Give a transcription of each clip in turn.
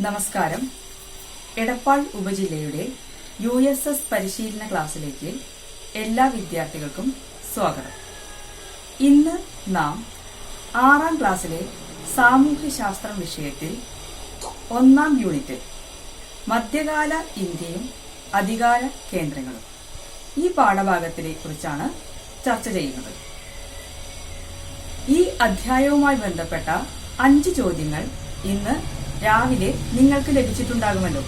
നമസ്കാരം. എടപ്പാൾ ഉപജില്ലയുടെ USS പരിശീലന ക്ലാസ്സിലേക്ക് എല്ലാ വിദ്യാർത്ഥികൾക്കും സ്വാഗതം. ഇന്ന് നാം 6ാം ക്ലാസ്സിലെ സാമൂഹ്യശാസ്ത്രം വിഷയത്തിൽ 1ാം യൂണിറ്റ് മധ്യകാല ഇന്ത്യയും അധികാര കേന്ദ്രങ്ങളും ഈ പാഠഭാഗത്തിനെ കുറിച്ചാണ് ചർച്ച ചെയ്യുന്നത്. ഈ അധ്യായവുമായി ബന്ധപ്പെട്ട 5 ചോദ്യങ്ങൾ ഇന്ന് രാവിലെ നിങ്ങൾക്ക് ലഭിച്ചിട്ടുണ്ടാകുമല്ലോ.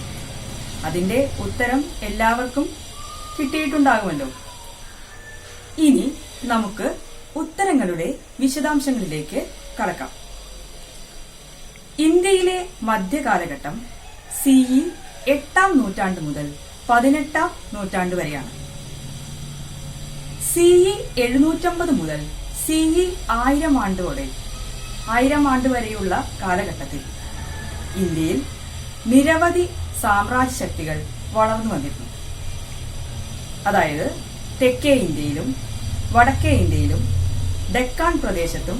അതിന്റെ ഉത്തരം എല്ലാവർക്കും കിട്ടിയിട്ടുണ്ടാകുമല്ലോ. ഇനി നമുക്ക് ഉത്തരങ്ങളുടെ വിശദാംശങ്ങളിലേക്ക് കടക്കാം. ഇന്ത്യയിലെ മധ്യകാലഘട്ടം CE 8ാം നൂറ്റാണ്ട് മുതൽ 18ാം നൂറ്റാണ്ട് വരെയാണ്. CE 750 മുതൽ CE 1000 ആണ്ട് വരെയുള്ള കാലഘട്ടത്തിൽ ഇന്ത്യയിൽ നിരവധി സാമ്രാജ്യ ശക്തികൾ വളർന്നു വന്നിരുന്നു. അതായത് തെക്കേ ഇന്ത്യയിലും വടക്കേ ഇന്ത്യയിലും ഡെക്കാൻ പ്രദേശത്തും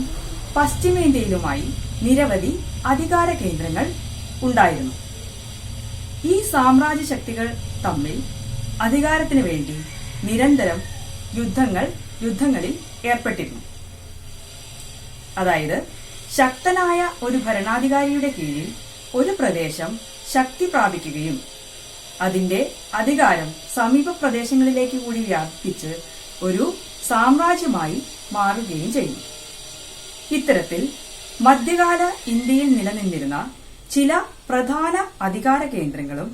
പശ്ചിമേന്ത്യയിലുമായി നിരവധി അധികാര കേന്ദ്രങ്ങൾ ഉണ്ടായിരുന്നു. ഈ സാമ്രാജ്യ ശക്തികൾ തമ്മിൽ അധികാരത്തിനു വേണ്ടി നിരന്തരം യുദ്ധങ്ങളിൽ ഏർപ്പെട്ടിരുന്നു. അതായത് ശക്തനായ ഒരു ഭരണാധികാരിയുടെ കീഴിൽ ഒരു പ്രദേശം ശക്തി പ്രാപിക്കുകയും അതിന്റെ അധികാരം സമീപ പ്രദേശങ്ങളിലേക്ക് കൂടി വ്യാപിപ്പിച്ച് ഒരു സാമ്രാജ്യമായി മാറുകയും ചെയ്യും. ഇത്തരത്തിൽ മധ്യകാല ഇന്ത്യയിൽ നിലനിന്നിരുന്ന ചില പ്രധാന അധികാര കേന്ദ്രങ്ങളും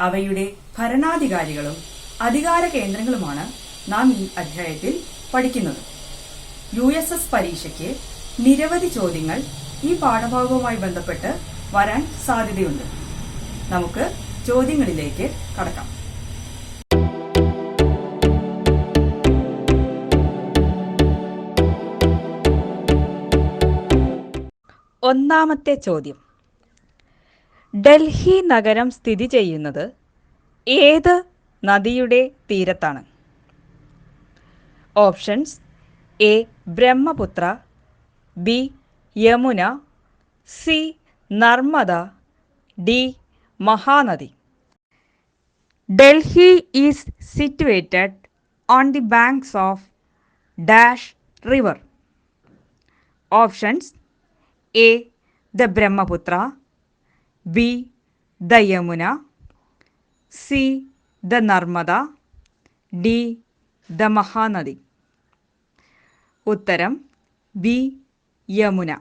അവയുടെ ഭരണാധികാരികളും അധികാര കേന്ദ്രങ്ങളുമാണ് നാം ഈ അധ്യായത്തിൽ പഠിക്കുന്നത്. USS പരീക്ഷയ്ക്ക് നിരവധി ചോദ്യങ്ങൾ ഈ പാഠഭാഗവുമായി ബന്ധപ്പെട്ട് വരാൻ സാധ്യതയുണ്ട്. നമുക്ക് ചോദ്യങ്ങളിലേക്ക് കടക്കാം. ഒന്നാമത്തെ ചോദ്യം: ഡൽഹി നഗരം സ്ഥിതി ചെയ്യുന്നത് ഏത് നദിയുടെ തീരത്താണ്? Options: A. Brahmaputra, B. Yamuna, C. Narmada, D. Mahanadi. Delhi is situated on the banks of dash river. Options: A. the Brahmaputra, B. the Yamuna, C. the Narmada, D. the Mahanadi. ഉത്തരം B. Yamuna.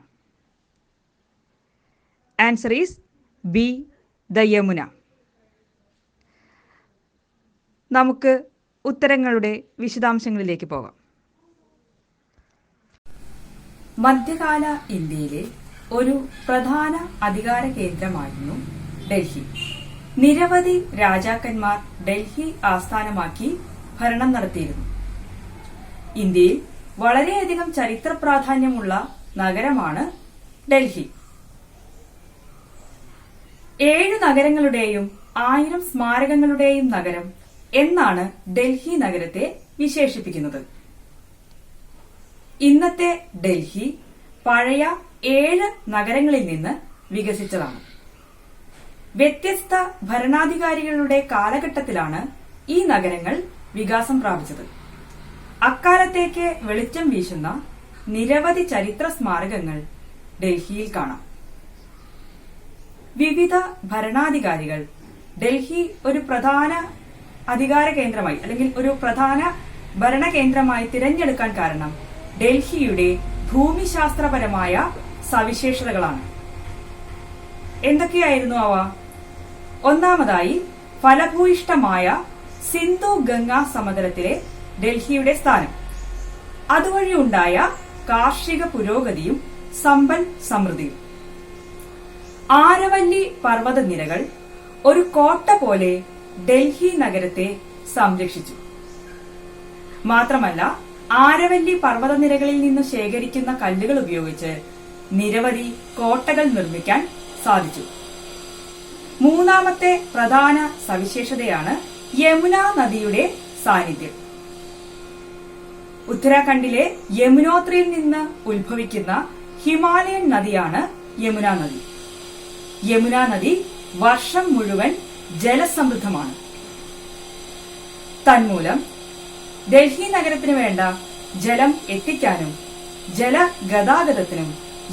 Answer is B. the Yamuna. നമുക്ക് ഉത്തരങ്ങളുടെ വിശദാംശങ്ങളിലേക്ക് പോകാം. മധ്യകാല ഇന്ത്യയിലെ ഒരു പ്രധാന അധികാര കേന്ദ്രമായിരുന്നു ഡൽഹി. നിരവധി രാജാക്കന്മാർ ഡൽഹി ആസ്ഥാനമാക്കി ഭരണം നടത്തിയിരുന്നു. ഇന്ത്യയിൽ വളരെയധികം ചരിത്ര പ്രാധാന്യമുള്ള നഗരമാണ് ഡൽഹി. 7 നഗരങ്ങളുടെയും 1000 സ്മാരകങ്ങളുടെയും നഗരം എന്നാണ് ഡൽഹി നഗരത്തെ വിശേഷിപ്പിക്കുന്നത്. ഇന്നത്തെ ഡൽഹി പഴയ 7 നഗരങ്ങളിൽ നിന്ന് വികസിച്ചതാണ്. വ്യത്യസ്ത ഭരണാധികാരികളുടെ കാലഘട്ടത്തിലാണ് ഈ നഗരങ്ങൾ വികാസം പ്രാപിച്ചത്. അക്കാലത്തേക്ക് വെളിച്ചം വീശുന്ന നിരവധി ചരിത്ര സ്മാരകങ്ങൾ ഡൽഹിയിൽ കാണാം. വിവിധ ഭരണാധികാരികൾ ഡൽഹി ഒരു പ്രധാന അധികാര കേന്ദ്രമായി അല്ലെങ്കിൽ ഒരു പ്രധാന ഭരണകേന്ദ്രമായി തിരഞ്ഞെടുക്കാൻ കാരണം ഡൽഹിയുടെ ഭൂമിശാസ്ത്രപരമായ സവിശേഷതകളാണ്. എന്തൊക്കെയായിരുന്നു അവ? ഒന്നാമതായി, ഫലഭൂയിഷ്ഠമായ സിന്ധു ഗംഗാ സമതലത്തിലെ ഡൽഹിയുടെ സ്ഥാനം, അതുവഴി ഉണ്ടായ കാർഷിക പുരോഗതിയും സമ്പൽ സമൃദ്ധിയും. ആരവല്ലി പർവ്വതനിരകൾ ഒരു കോട്ട പോലെ ഡൽഹി നഗരത്തെ സംരക്ഷിച്ചു. മാത്രമല്ല, ആരവല്ലി പർവ്വതനിരകളിൽ നിന്ന് ശേഖരിക്കുന്ന കല്ലുകൾ ഉപയോഗിച്ച് നിരവധി കോട്ടകൾ നിർമ്മിക്കാൻ സാധിച്ചു. മൂന്നാമത്തെ പ്രധാന സവിശേഷതയാണ് യമുന നദിയുടെ സാന്നിധ്യം. ഉത്തരാഖണ്ഡിലെ യമുനോത്രിയിൽ നിന്ന് ഉത്ഭവിക്കുന്ന ഹിമാലയൻ നദിയാണ് യമുന നദി. യമുന നദി വർഷം മുഴുവൻ ജലസമൃദ്ധമാണ്. തന്മൂലം ഡൽഹി നഗരത്തിന് വേണ്ട ജലം എത്തിക്കാനും ജലഗതാഗതത്തിനും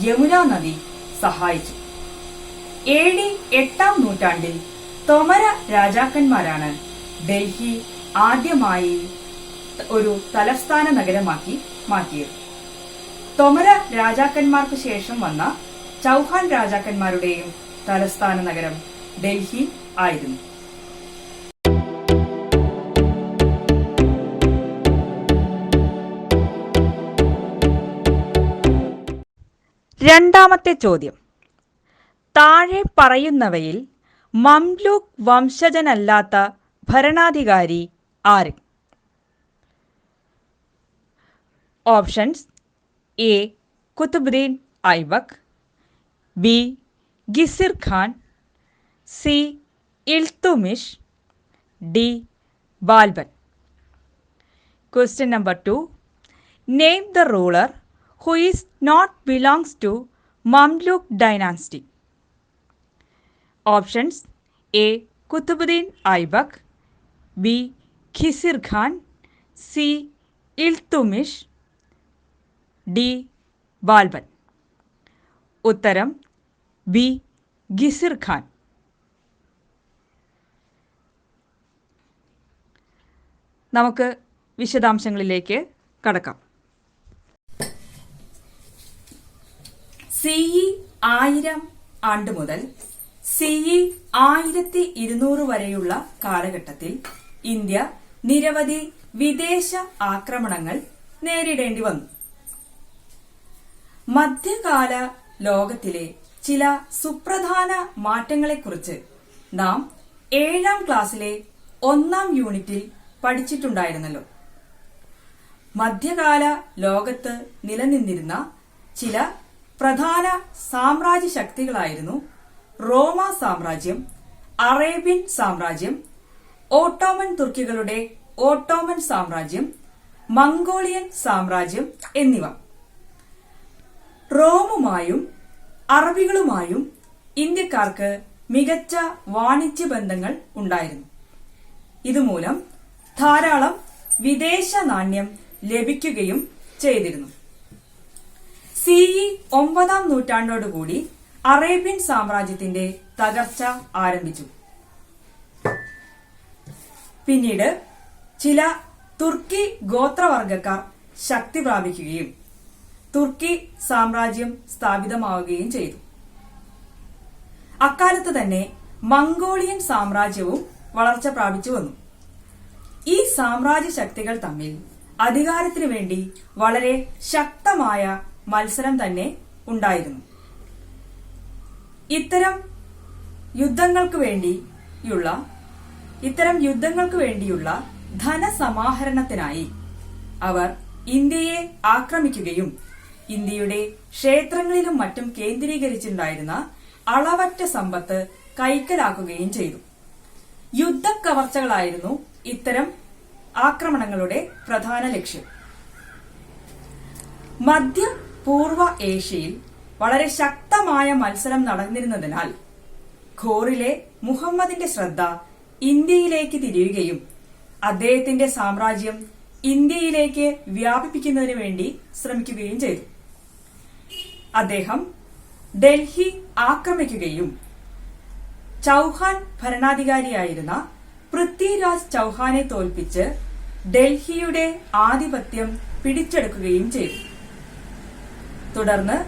യമുന നദി സഹായിച്ചു. AD 8-ാം നൂറ്റാണ്ടിൽ തൊമര രാജാക്കന്മാരാണ് ഡൽഹി ആദ്യമായി ഒരു തലസ്ഥാന നഗരമാക്കി മാറ്റിയത്. തൊമര രാജാക്കന്മാർക്ക് ശേഷം വന്ന ചൗഹാൻ രാജാക്കന്മാരുടെയും തലസ്ഥാന നഗരം ഡൽഹി ആയിരുന്നു. രണ്ടാമത്തെ ചോദ്യം, താഴെ പറയുന്നവയിൽ മംലൂക്ക് വംശജനല്ലാത്ത ഭരണാധികാരി ആര്? Options: A. Qutbuddin Aibak, B. Khizr Khan, C. Iltutmish, D. Balban. Question number 2. Name the ruler who is not belongs to Mamluk dynasty. Options: A. Qutbuddin Aibak, B. Khizr Khan, C. Iltutmish, D. Balban. ഉത്തരം B. ഗിസിർ ഖാൻ. നമുക്ക് വിശദാംശങ്ങളിലേക്ക് കടക്കാം. CE 1000 ആണ്ട് മുതൽ CE 1200 വരെയുള്ള കാലഘട്ടത്തിൽ ഇന്ത്യ നിരവധി വിദേശ ആക്രമണങ്ങൾ നേരിടേണ്ടി വന്നു. മധ്യകാല ലോകത്തിലെ ചില സുപ്രധാന മാറ്റങ്ങളെക്കുറിച്ച് നാം 7-ാം ക്ലാസ്സിലെ 1-ാം യൂണിറ്റിൽ പഠിച്ചിട്ടുണ്ടായിരുന്നല്ലോ. മധ്യകാല ലോകത്ത് നിലനിന്നിരുന്ന ചില പ്രധാന സാമ്രാജ്യ ശക്തികളായിരുന്നു റോമ സാമ്രാജ്യം, അറേബ്യൻ സാമ്രാജ്യം, ഓട്ടോമൻ തുർക്കികളുടെ ഓട്ടോമൻ സാമ്രാജ്യം, മംഗോളിയൻ സാമ്രാജ്യം എന്നിവ. റോമുമായും അറബികളുമായും ഇന്ത്യക്കാർക്ക് മികച്ച വാണിജ്യ ബന്ധങ്ങൾ ഉണ്ടായിരുന്നു. ഇതുമൂലം ധാരാളം വിദേശ നാണ്യം ലഭിക്കുകയും ചെയ്തിരുന്നു. CE 9-ാം നൂറ്റാണ്ടോടുകൂടി അറേബ്യൻ സാമ്രാജ്യത്തിന്റെ തകർച്ച ആരംഭിച്ചു. പിന്നീട് ചില തുർക്കി ഗോത്രവർഗക്കാർ ശക്തി പ്രാപിക്കുകയും തുർക്കി സാമ്രാജ്യം സ്ഥാപിതമാവുകയും ചെയ്തു. അക്കാലത്ത് തന്നെ മംഗോളിയൻ സാമ്രാജ്യവും വളർച്ച പ്രാപിച്ചു വന്നു. ഈ സാമ്രാജ്യ ശക്തികൾ തമ്മിൽ അധികാരത്തിനു വേണ്ടി വളരെ ശക്തമായ മത്സരം തന്നെ ഉണ്ടായിരുന്നു. ഇത്തരം യുദ്ധങ്ങൾക്ക് വേണ്ടിയുള്ള ധനസമാഹരണത്തിനായി അവർ ഇന്ത്യയെ ആക്രമിക്കുകയും ഇന്ത്യയുടെ ക്ഷേത്രങ്ങളിലും മറ്റും കേന്ദ്രീകരിച്ചിട്ടുണ്ടായിരുന്ന അളവറ്റ സമ്പത്ത് കൈക്കലാക്കുകയും ചെയ്തു. യുദ്ധക്കവർച്ചകളായിരുന്നു ഇത്തരം ആക്രമണങ്ങളുടെ പ്രധാന ലക്ഷ്യം. മധ്യ പൂർവ ഏഷ്യയിൽ വളരെ ശക്തമായ മത്സരം നടന്നിരുന്നതിനാൽ ഘോറിലെ മുഹമ്മദിന്റെ ശ്രദ്ധ ഇന്ത്യയിലേക്ക് തിരിയുകയും അദ്ദേഹത്തിന്റെ സാമ്രാജ്യം ഇന്ത്യയിലേക്ക് വ്യാപിപ്പിക്കുന്നതിന് വേണ്ടി ശ്രമിക്കുകയും ചെയ്തു. അദ്ദേഹം ഡൽഹി ആക്രമിക്കുകയും ചൗഹാൻ ഭരണാധികാരിയായിരുന്ന പൃഥ്വിരാജ് ചൗഹാനെ തോൽപ്പിച്ച് ഡൽഹിയുടെ ആധിപത്യം പിടിച്ചെടുക്കുകയും ചെയ്തു. തുടർന്ന്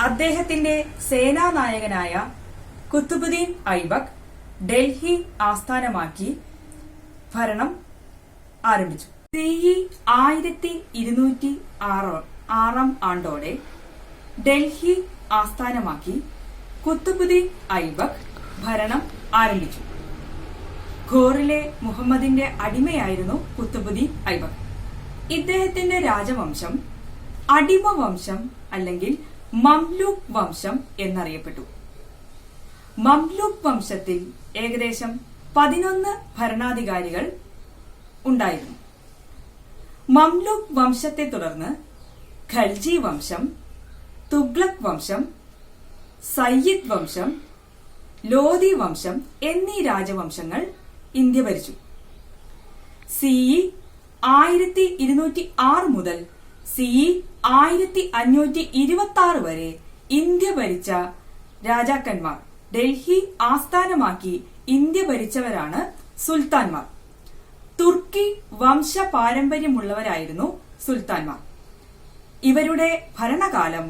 അദ്ദേഹത്തിന്റെ സേനാനായകനായ കുതുബുദ്ദീൻ ഐബക്ക് ഡൽഹി ആസ്ഥാനമാക്കി ഭരണം ആരംഭിച്ചു. CE 1206-ാം ആണ്ടോടെ ഡൽഹി ആസ്ഥാനമാക്കി കുതുബുദ്ദീൻ ഐബക്ക് ഭരണം ആരംഭിച്ചു. ഘോറിലെ മുഹമ്മദിന്റെ അടിമയായിരുന്നു കുതുബുദ്ദീൻ ഐബക്ക്. ഇദ്ദേഹത്തിന്റെ രാജവംശം അടിമ വംശം അല്ലെങ്കിൽ മംലൂക്ക് വംശം എന്നറിയപ്പെട്ടു. മംലൂക്ക് വംശത്തിൽ ഏകദേശം 11 ഭരണാധികാരികൾ ഉണ്ടായിരുന്നു. മംലൂക്ക് വംശത്തെ തുടർന്ന് ഖൽജി വംശം, തുഗ്ലക് വംശം, സയ്യിദ് വംശം, ലോധി വംശം എന്നീ രാജവംശങ്ങൾ ഇന്ത്യ ഭരിച്ചു. സിഇ 1206 മുതൽ സിഇ 1526 വരെ ഇന്ത്യ ഭരിച്ച രാജാക്കന്മാർ, ഡൽഹി ആസ്ഥാനമാക്കി ഇന്ത്യ ഭരിച്ചവരാണ് സുൽത്താൻമാർ. തുർക്കി വംശ പാരമ്പര്യമുള്ളവരായിരുന്നു സുൽത്താൻമാർ. ഇവരുടെ ഭരണകാലം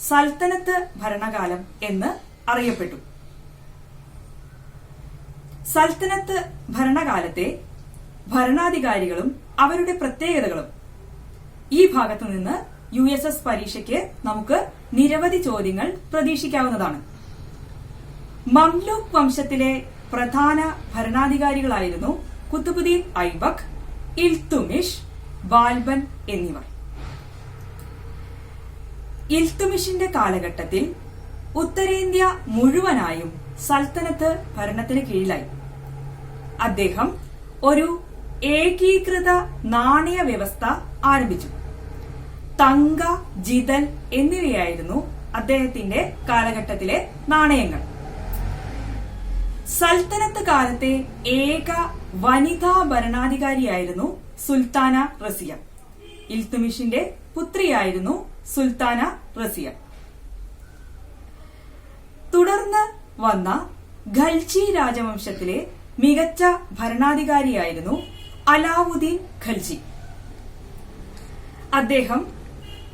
സൽത്തനത്ത് ഭരണകാലം എന്ന് അറിയപ്പെട്ടു. സൽത്തനത്ത് ഭരണകാലത്തെ ഭരണാധികാരികളും അവരുടെ പ്രത്യേകതകളും ഈ ഭാഗത്തു നിന്ന് USS പരീക്ഷയ്ക്ക് നമുക്ക് നിരവധി ചോദ്യങ്ങൾ പ്രതീക്ഷിക്കാവുന്നതാണ്. മംലൂക്ക് വംശത്തിലെ പ്രധാന ഭരണാധികാരികളായിരുന്നു കുത്തുബുദ്ദീൻ ഐബക്ക്, ഇൽത്തുമിഷ്, ബാൽബൻ എന്നിവർ. ഇൽത്തുമിഷിന്റെ കാലഘട്ടത്തിൽ ഉത്തരേന്ത്യ മുഴുവനായും സൽത്തനത്ത് ഭരണത്തിന് കീഴിലായി. അദ്ദേഹം ഒരു ഏകീകൃത നാണയ വ്യവസ്ഥ ആരംഭിച്ചു. തങ്ക, ജിതൽ എന്നിവയായിരുന്നു അദ്ദേഹത്തിന്റെ കാലഘട്ടത്തിലെ നാണയങ്ങൾ. സൽത്തനത്ത് കാലത്തെ ഏക വനിതാ ഭരണാധികാരിയായിരുന്നു സുൽത്താന റസിയ. ഇൽത്തുമിഷിന്റെ പുത്രിയായിരുന്നു സുൽത്താന റസിയ. തുടർന്ന് വന്ന ഖൽജി രാജവംശത്തിലെ മികച്ച ഭരണാധികാരിയായിരുന്നു അലാവുദ്ദീൻ ഖൽജി. അദ്ദേഹം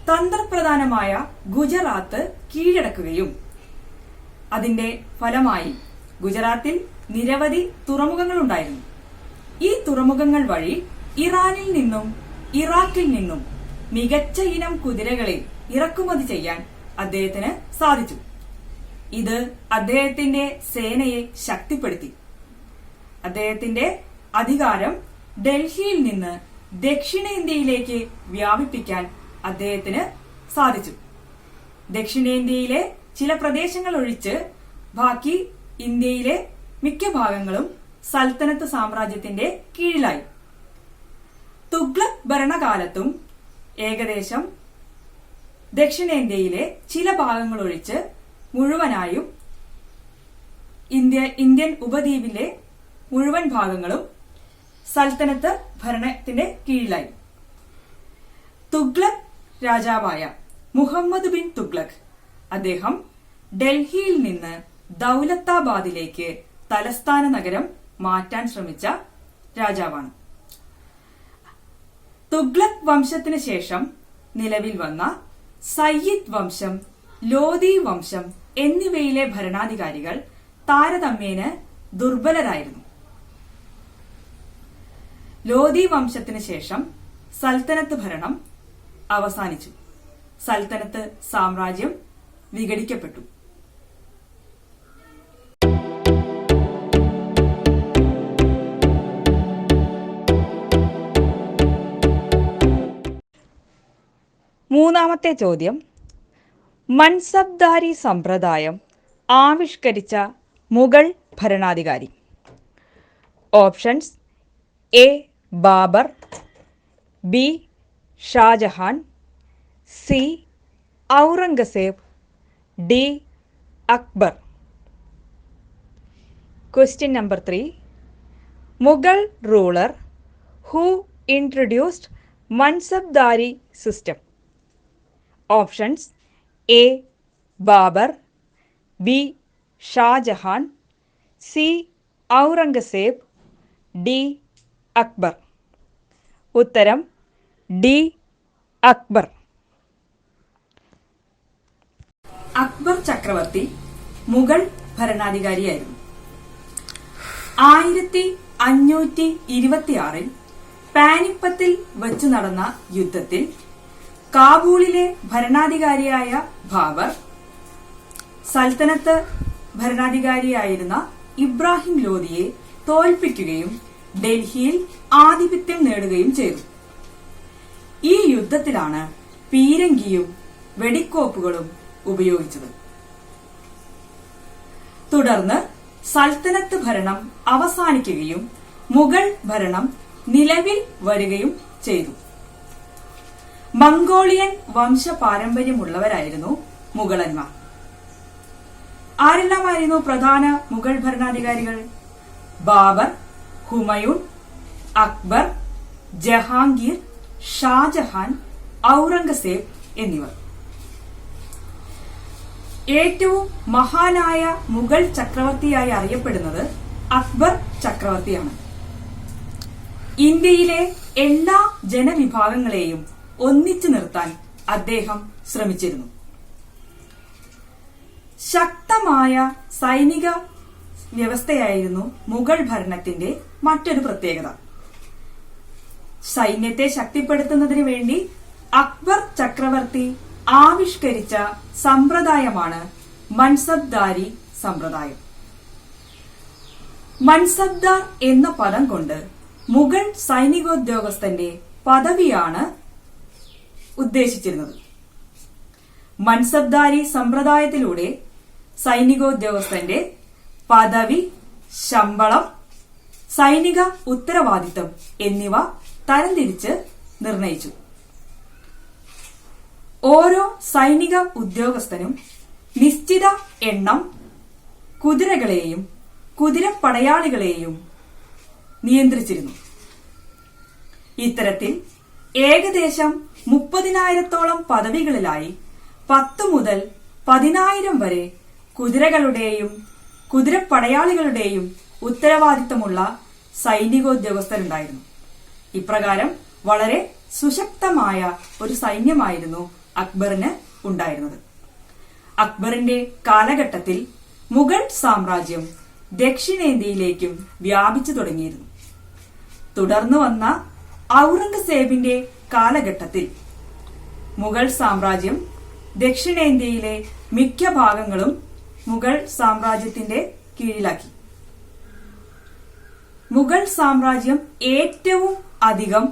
തന്ത്രപ്രധാനമായ ഗുജറാത്ത് കീഴടക്കുകയും അതിന്റെ ഫലമായി ഗുജറാത്തിൽ നിരവധി തുറമുഖങ്ങളുണ്ടായിരുന്നു. ഈ തുറമുഖങ്ങൾ വഴി ഇറാനിൽ നിന്നും ഇറാഖിൽ നിന്നും മികച്ച ഇനം കുതിരകളെ ഇറക്കുമതി ചെയ്യാൻ അദ്ദേഹത്തിന് സാധിച്ചു. ഇത് അദ്ദേഹത്തിന്റെ സേനയെ ശക്തിപ്പെടുത്തി. അദ്ദേഹത്തിന്റെ അധികാരം ഡൽഹിയിൽ നിന്ന് ദക്ഷിണേന്ത്യയിലേക്ക് വ്യാപിപ്പിക്കാൻ അദ്ദേഹത്തിന് സാധിച്ചു. ദക്ഷിണേന്ത്യയിലെ ചില പ്രദേശങ്ങൾ ഒഴിച്ച് ബാക്കി ഇന്ത്യയിലെ മിക്ക ഭാഗങ്ങളും സൽത്തനത്ത് സാമ്രാജ്യത്തിന്റെ കീഴിലായി. തുഗ്ലക് ഭരണകാലത്തും ഏകദേശം ദക്ഷിണേന്ത്യയിലെ ചില ഭാഗങ്ങൾ ഒഴിച്ച് മുഴുവനായും ഇന്ത്യൻ ഉപദ്വീപിലെ മുഴുവൻ ഭാഗങ്ങളും സൽത്തനത്ത് ഭരണത്തിന്റെ കീഴിലായി. തുഗ്ലക് രാജാവായ മുഹമ്മദ് ബിൻ തുഗ്ലക് അദ്ദേഹം ഡൽഹിയിൽ നിന്ന് ദൌലത്താബാദിലേക്ക് തലസ്ഥാന നഗരം മാറ്റാൻ ശ്രമിച്ച രാജാവാണ്. തുഗ്ലക് വംശത്തിന് ശേഷം നിലവിൽ വന്ന സയ്യിദ് വംശം, ലോധി വംശം എന്നിവയിലെ ഭരണാധികാരികൾ താരതമ്യേന ദുർബലരായിരുന്നു. ലോധി വംശത്തിന് ശേഷം സൽത്തനത്ത് ഭരണം അവസാനിച്ചു. സൽത്തനത്ത് സാമ്രാജ്യം വിഘടിക്കപ്പെട്ടു. മൂന്നാമത്തെ ചോദ്യം, മൻസബ്ദാരി സമ്പ്രദായം ആവിഷ്കരിച്ച മുഗൾ ഭരണാധികാരി. Options: A Babur, B Shahjahan, C Aurangzeb, D Akbar. Question number 3. Mughal ruler who introduced Mansabdari system. Options: A Babur, B Shah Jahan, C Aurangzeb, D Akbar. ഉത്തരം ഡി അക്ബർ. അക്ബർ ചക്രവർത്തി മുഗൾ ഭരണാധികാരിയായിരുന്നു. 1526 പാനിപ്പത്തിൽ വച്ചു നടന്ന യുദ്ധത്തിൽ കാബൂളിലെ ഭരണാധികാരിയായ ബാബർ സൽത്തനത്ത് ഭരണാധികാരിയായിരുന്ന ഇബ്രാഹിം ലോധിയെ തോൽപ്പിക്കുകയും ഡൽഹിയിൽ ആധിപത്യം നേടുകയും ചെയ്തു. ഈ യുദ്ധത്തിലാണ് പീരങ്കിയും വെടിക്കോപ്പുകളും ഉപയോഗിച്ചത്. തുടർന്ന് സൽത്തനത്ത് ഭരണം അവസാനിക്കുകയും മുഗൾ ഭരണം നിലവിൽ വരികയും ചെയ്തു. മംഗോളിയൻ വംശ പാരമ്പര്യമുള്ളവരായിരുന്നു മുഗളന്മാർ. ആരെല്ലാമായിരുന്നു പ്രധാന മുഗൾ ഭരണാധികാരികൾ? ബാബർ, ഹുമയൂൺ, അക്ബർ, ജഹാംഗീർ, ഷാജഹാൻ, ഔറംഗസേബ് എന്നിവർ. ഏറ്റവും മഹാനായ മുഗൾ ചക്രവർത്തിയായി അറിയപ്പെടുന്നത് അക്ബർ ചക്രവർത്തിയാണ്. ഇന്ത്യയിലെ എല്ലാ ജനവിഭാഗങ്ങളെയും ഒന്നിച്ചു നിർത്താൻ അദ്ദേഹം ശ്രമിച്ചിരുന്നു. ശക്തമായ സൈനിക വ്യവസ്ഥയായിരുന്നു മുഗൾ ഭരണത്തിന്റെ മറ്റൊരു പ്രത്യേകത. സൈന്യത്തെ ശക്തിപ്പെടുത്തുന്നതിന് വേണ്ടി അക്ബർ ചക്രവർത്തി ആവിഷ്കരിച്ച സമ്പ്രദായമാണ് മൻസബ്ദാരി സമ്പ്രദായം. മൻസബ്ദാർ എന്ന പദം കൊണ്ട് മുഗൾ സൈനികോദ്യോഗസ്ഥന്റെ പദവിയാണ് ഉദ്ദേശിച്ചിരുന്നത്. മൻസബ്ദാരി സമ്പ്രദായത്തിലൂടെ സൈനികോദ്യോഗസ്ഥന്റെ പദവി, ശമ്പളം, സൈനിക ഉത്തരവാദിത്തം എന്നിവ തരംതിരിച്ച് നിർണയിച്ചു. ഓരോ സൈനിക ഉദ്യോഗസ്ഥനും നിശ്ചിത എണ്ണം കുതിരകളെയും കുതിരപ്പടയാളികളെയും നിയന്ത്രിച്ചിരുന്നു. ഇത്തരത്തിൽ ഏകദേശം 30,000-ഓളം പദവികളിലായി 10 മുതൽ 10,000 വരെ കുതിരകളുടെയും കുതിരപ്പടയാളികളുടെയും ഉത്തരവാദിത്തമുള്ള സൈനികോദ്യോഗസ്ഥരുണ്ടായിരുന്നു. ഇപ്രകാരം വളരെ സുശക്തമായ ഒരു സൈന്യമായിരുന്നു അക്ബറിന് ഉണ്ടായിരുന്നത്. അക്ബറിന്റെ കാലഘട്ടത്തിൽ മുഗൾ സാമ്രാജ്യം ദക്ഷിണേന്ത്യയിലേക്കും വ്യാപിച്ചു തുടങ്ങിയിരുന്നു. തുടർന്നു വന്ന ഔറംഗസേബിന്റെ കാലഘട്ടത്തിൽ മുഗൾ സാമ്രാജ്യം ദക്ഷിണേന്ത്യയിലെ മിക്ക ഭാഗങ്ങളും മുഗൾ സാമ്രാജ്യത്തിന്റെ കീഴിലാക്കി. മുഗൾ സാമ്രാജ്യം ഏറ്റവും അധികം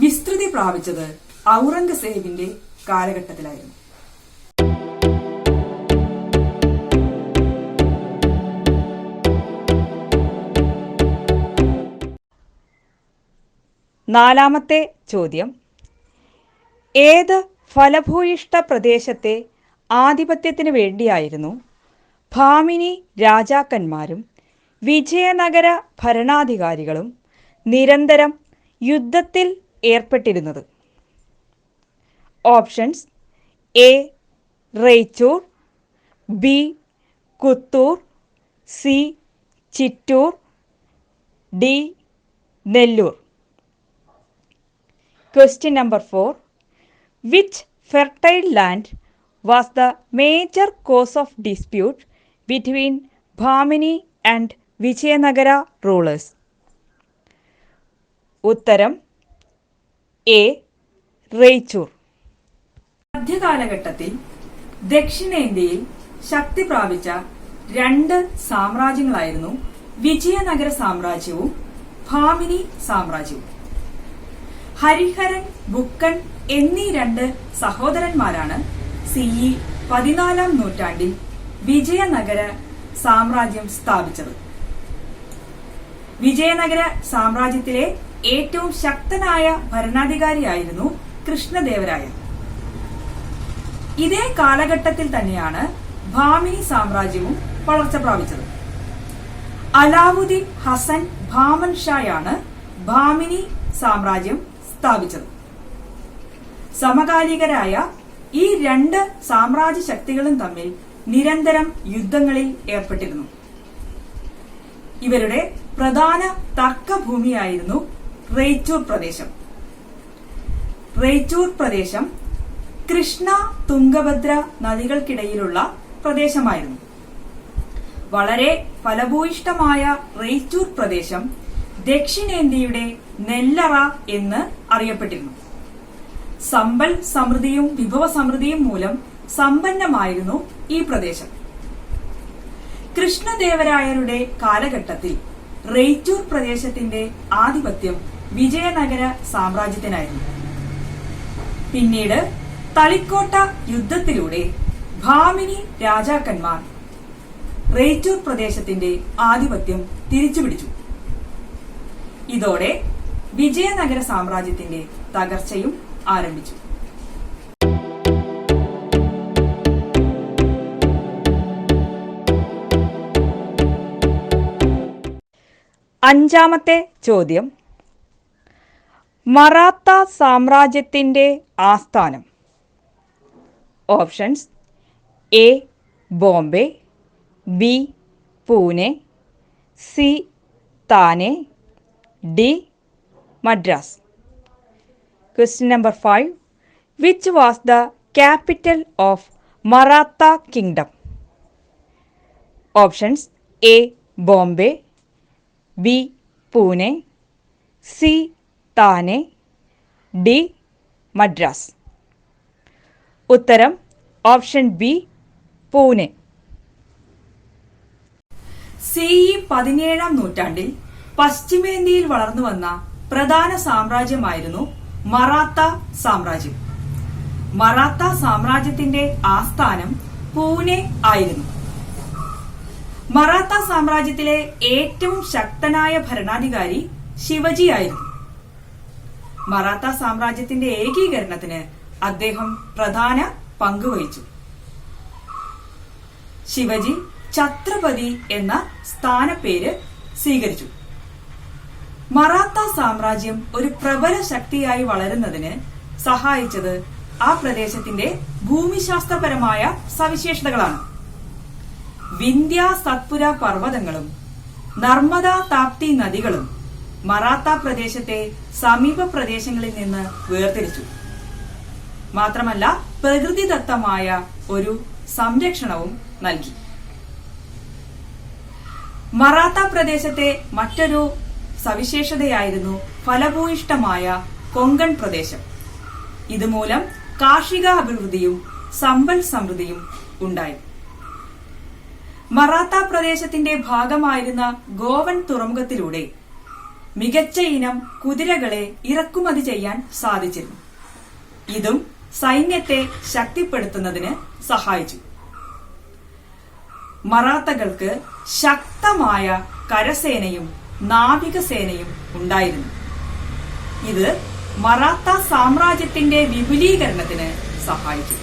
വിസ്തൃതി പ്രാപിച്ചത് ഔറംഗസേബിന്റെ കാലഘട്ടത്തിലായിരുന്നു. നാലാമത്തെ ചോദ്യം, ഏത് ഫലഭൂയിഷ്ഠ പ്രദേശത്തെ ആധിപത്യത്തിനു വേണ്ടിയായിരുന്നു ഭാമിനി രാജാക്കന്മാരും വിജയനഗര ഭരണാധികാരികളും നിരന്തരം യുദ്ധത്തിൽ ഏർപ്പെട്ടിരുന്നത്? Options: A Raichur, B Kuthur, C Chittoor, D Nellore. Question number 4. Which fertile land was the major cause of dispute between Bhamini and Vijayanagara rulers? ഉത്തരം എ റേച്ചൂർ. മധ്യകാലഘട്ടത്തിൽ ദക്ഷിണേന്ത്യയിൽ ശക്തി പ്രാപിച്ച 2 സാമ്രാജ്യങ്ങളായിരുന്നു വിജയനഗര സാമ്രാജ്യവും ഭാമിനി സാമ്രാജ്യവും. ഹരിഹരൻ, ബുക്കൻ എന്നീ 2 സഹോദരന്മാരാണ് CE 14-ാം നൂറ്റാണ്ടിൽ വിജയനഗര സാമ്രാജ്യം സ്ഥാപിച്ചത്. വിജയനഗര സാമ്രാജ്യത്തിലെ ഏറ്റവും ശക്തനായ ഭരണാധികാരിയായിരുന്നു കൃഷ്ണദേവരായ. ഇതേ കാലഘട്ടത്തിൽ തന്നെയാണ് ഭാമിനി സാമ്രാജ്യവും വളർച്ച പ്രാപിച്ചത്. അലാവുദ്ദീൻ ഹസൻ ഭാമൻ ഷായാണ് ഭാമിനി സാമ്രാജ്യം സ്ഥാപിച്ചത്. സമകാലികരായ ഈ 2 സാമ്രാജ്യ ശക്തികളും തമ്മിൽ നിരന്തരം യുദ്ധങ്ങളിൽ ഏർപ്പെട്ടിരുന്നു. ഇവരുടെ പ്രധാന തർക്കഭൂമിയായിരുന്നു റേച്ചൂർ പ്രദേശം. റേച്ചൂർ പ്രദേശം കൃഷ്ണ, തുംഗഭദ്ര നദികൾക്കിടയിലുള്ള പ്രദേശമായിരുന്നു. വളരെ ഫലഭൂയിഷ്ഠമായ റേച്ചൂർ പ്രദേശം ദക്ഷിണേന്ത്യയുടെ നെല്ലറ എന്ന് അറിയപ്പെട്ടിരുന്നു. സമ്പൽ സമൃദ്ധിയും വിഭവ സമൃദ്ധിയും മൂലം സമ്പന്നമായിരുന്നു ഈ പ്രദേശം. കൃഷ്ണദേവരായരുടെ കാലഘട്ടത്തിൽ റേച്ചൂർ പ്രദേശത്തിന്റെ ആധിപത്യം വിജയനഗര സാമ്രാജ്യത്തിനായിരുന്നു. പിന്നീട് തളിക്കോട്ട യുദ്ധത്തിലൂടെ ഭാമിനി രാജാക്കന്മാർ റേച്ചൂർ പ്രദേശത്തിന്റെ ആധിപത്യം തിരിച്ചുപിടിച്ചു. ഇതോടെ വിജയനഗര സാമ്രാജ്യത്തിന്റെ തകർച്ചയും ആരംഭിച്ചു. അഞ്ചാമത്തെ ചോദ്യം, മറാത്ത സാമ്രാജ്യത്തിൻ്റെ ആസ്ഥാനം. Options: A Bombay, B Pune, C Thane, D Madras. Question number 5. Which was the capital of Maratha Kingdom? Options: A. Bombay, B. Pune, C. Thane, D. Madras. ഉത്തരം ഓപ്ഷൻ ബി, പൂനെ. CE 17-ാം നൂറ്റാണ്ടിൽ പശ്ചിമേന്ത്യയിൽ വളർന്നുവന്ന പ്രധാന സാമ്രാജ്യമായിരുന്നു മറാത്ത സാമ്രാജ്യം. മറാത്ത സാമ്രാജ്യത്തിന്റെ ആസ്ഥാനം പൂനെ ആയിരുന്നു. മറാത്ത സാമ്രാജ്യത്തിലെ ഏറ്റവും ശക്തനായ ഭരണാധികാരി ശിവജി ആയിരുന്നു. മറാത്ത സാമ്രാജ്യത്തിന്റെ ഏകീകരണത്തിന് അദ്ദേഹം പ്രധാന പങ്കുവഹിച്ചു. ശിവജി ഛത്രപതി എന്ന സ്ഥാനപ്പേര് സ്വീകരിച്ചു. മറാത്ത സാമ്രാജ്യം ഒരു പ്രബല ശക്തിയായി വളരുന്നതിന് സഹായിച്ചത് ആ പ്രദേശത്തിന്റെ ഭൂമിശാസ്ത്രപരമായ സവിശേഷതകളാണ്. വിന്ധ്യ സത്പുര പർവ്വതങ്ങളും നർമ്മദ താപ്തി നദികളും മറാത്ത പ്രദേശത്തെ സമീപ പ്രദേശങ്ങളിൽ നിന്ന് വേർതിരിച്ചു. മാത്രമല്ല, പ്രകൃതിദത്തമായ ഒരു സംരക്ഷണവും നൽകി. മറാത്ത പ്രദേശത്തെ മറ്റൊരു സവിശേഷതയായിരുന്നു ഫലഭൂയിഷ്ടമായ കൊങ്കൺ പ്രദേശം. ഇതുമൂലം കാർഷിക അഭിവൃദ്ധിയും സമ്പൽ സമൃദ്ധിയും ഉണ്ടായി. മറാത്ത പ്രദേശത്തിന്റെ ഭാഗമായിരുന്ന ഗോവൻ തുറമുഖത്തിലൂടെ മികച്ച ഇനം കുതിരകളെ ഇറക്കുമതി ചെയ്യാൻ സാധിച്ചിരുന്നു. ഇതും സൈന്യത്തെ ശക്തിപ്പെടുത്തുന്നതിന് സഹായിച്ചു. മറാത്തകൾക്ക് ശക്തമായ കരസേനയും നാവികസേനയും ഉണ്ടായിരുന്നു. ഇത് മറാത്ത സാമ്രാജ്യത്തിന്റെ വിപുലീകരണത്തിന് സഹായിച്ചു.